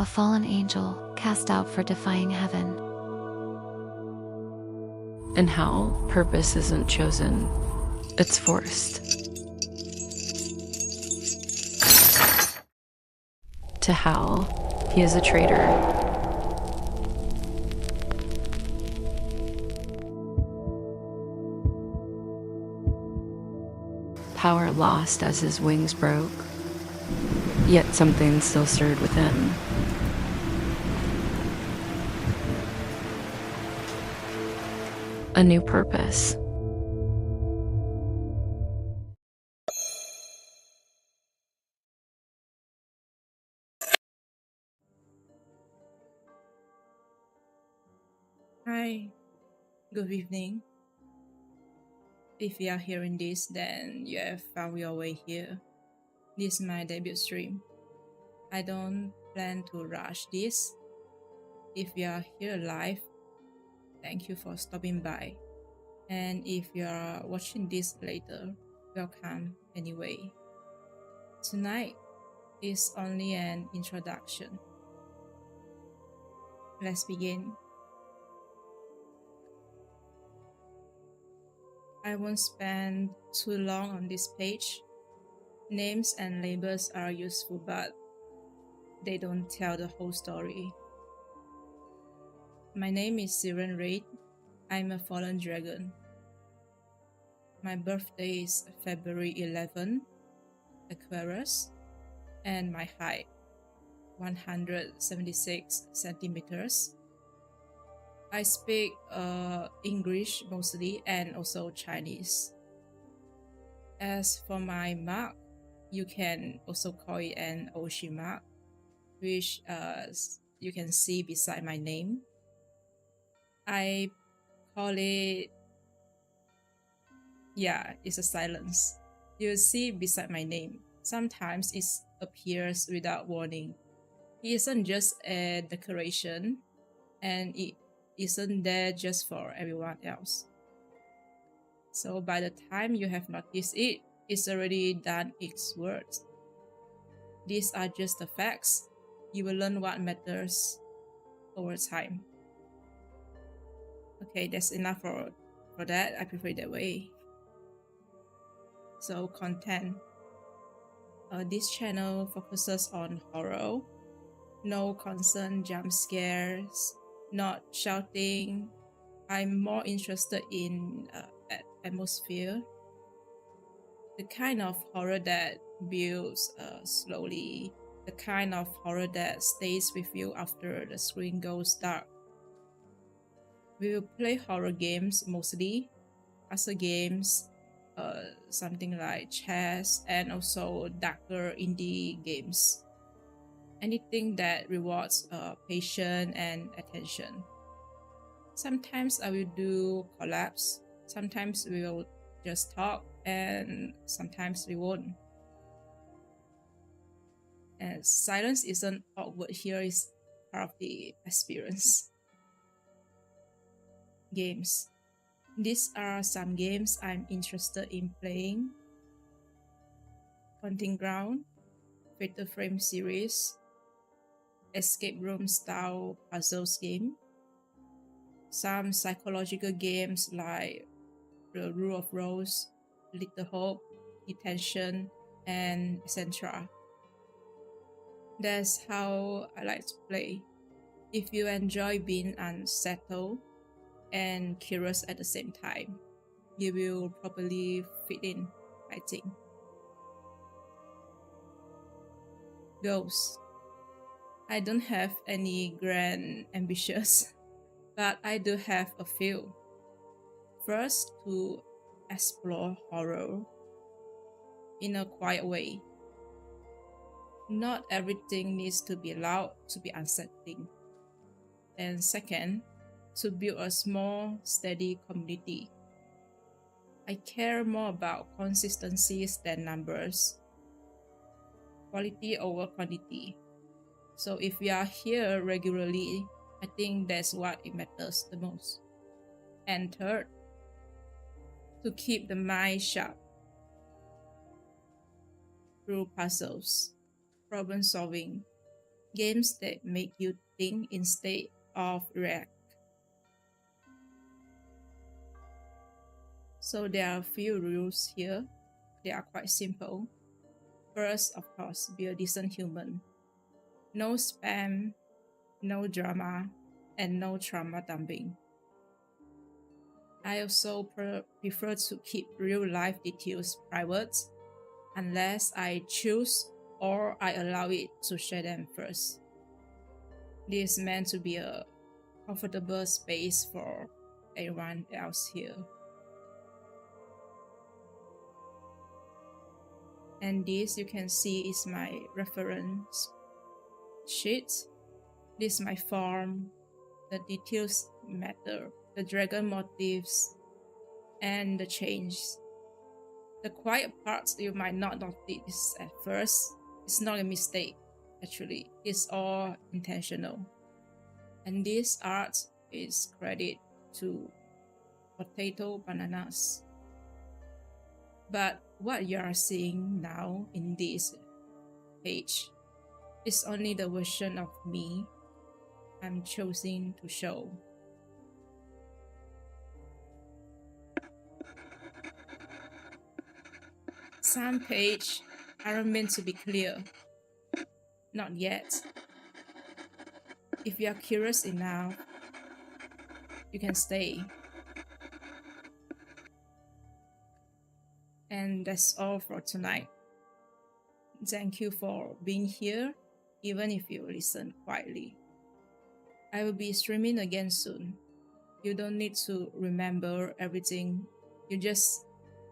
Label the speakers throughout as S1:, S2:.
S1: a fallen angel cast out for defying heaven.
S2: In hell, purpose isn't chosen, it's forced. To hell, he is a traitor. Power lost as his wings broke, yet something still stirred within. A new purpose.
S3: Hi, good evening. If you are hearing this, then you have found your way here. This is my debut stream. I don't plan to rush this. If you are here live, thank you for stopping by. And if you are watching this later, welcome anyway. Tonight is only an introduction. Let's begin. I won't spend too long on this page. Names and labels are useful, but they don't tell the whole story. My name is Sylren. I'm a fallen dragon. My birthday is February 11, Aquarius, and my height 176 centimeters. I speak English mostly and also Chinese. As for my mark, you can also call it an Oshi mark, which you can see beside my name. I call it, it's a silence. You'll see beside my name. Sometimes it appears without warning. It isn't just a decoration, and it isn't there just for everyone else. So by the time you have noticed it, it's already done its work. These are just the facts. You will learn what matters over time. Okay, that's enough for that. I prefer it that way. So content. This channel focuses on horror. No constant jump scares, not shouting. I'm more interested in atmosphere. The kind of horror that builds slowly. The kind of horror that stays with you after the screen goes dark. We will play horror games mostly, puzzle games, something like chess, and also darker indie games. Anything that rewards patience and attention. Sometimes I will do collabs, sometimes we will just talk, and sometimes we won't. And silence isn't awkward here, it's part of the experience. Games. These are some games I'm interested in playing. Hunting Ground, Fatal Frame series, escape room style puzzles game, some psychological games like The Rule of Rose, Little Hope, Detention, and etc. That's how I like to play. If you enjoy being unsettled and curious at the same time, you will probably fit in, I think. Goals. I don't have any grand ambitions, but I do have a few. First, to explore horror in a quiet way. Not everything needs to be loud to be unsettling. And second, to build a small, steady community. I care more about consistencies than numbers. Quality over quantity. So if we are here regularly, I think that's what it matters the most. And third, to keep the mind sharp through puzzles, problem solving, games that make you think instead of react. So there are a few rules here. They are quite simple. First, of course, be a decent human. No spam, no drama, and no trauma dumping. I also prefer to keep real life details private unless I choose or I allow it to share them first. This is meant to be a comfortable space for everyone else here. And this you can see is my reference sheet. This is my form. The details matter. The dragon motifs and the change. The quiet parts you might not notice at first. It's not a mistake, actually. It's all intentional. And this art is credit to Potato Bananas. But what you are seeing now in this page is only the version of me I'm choosing to show. Some pages aren't meant to be clear. Not yet. If you are curious enough, you can stay. And that's all for tonight. Thank you for being here, even if you listen quietly. I will be streaming again soon. You don't need to remember everything. You just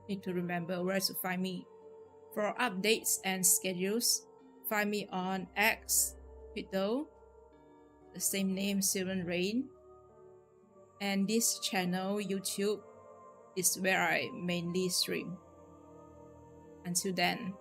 S3: need to remember where to find me. For updates and schedules, find me on X, Twitter, the same name, Sylren Rain. And this channel, YouTube, is where I mainly stream. Until then.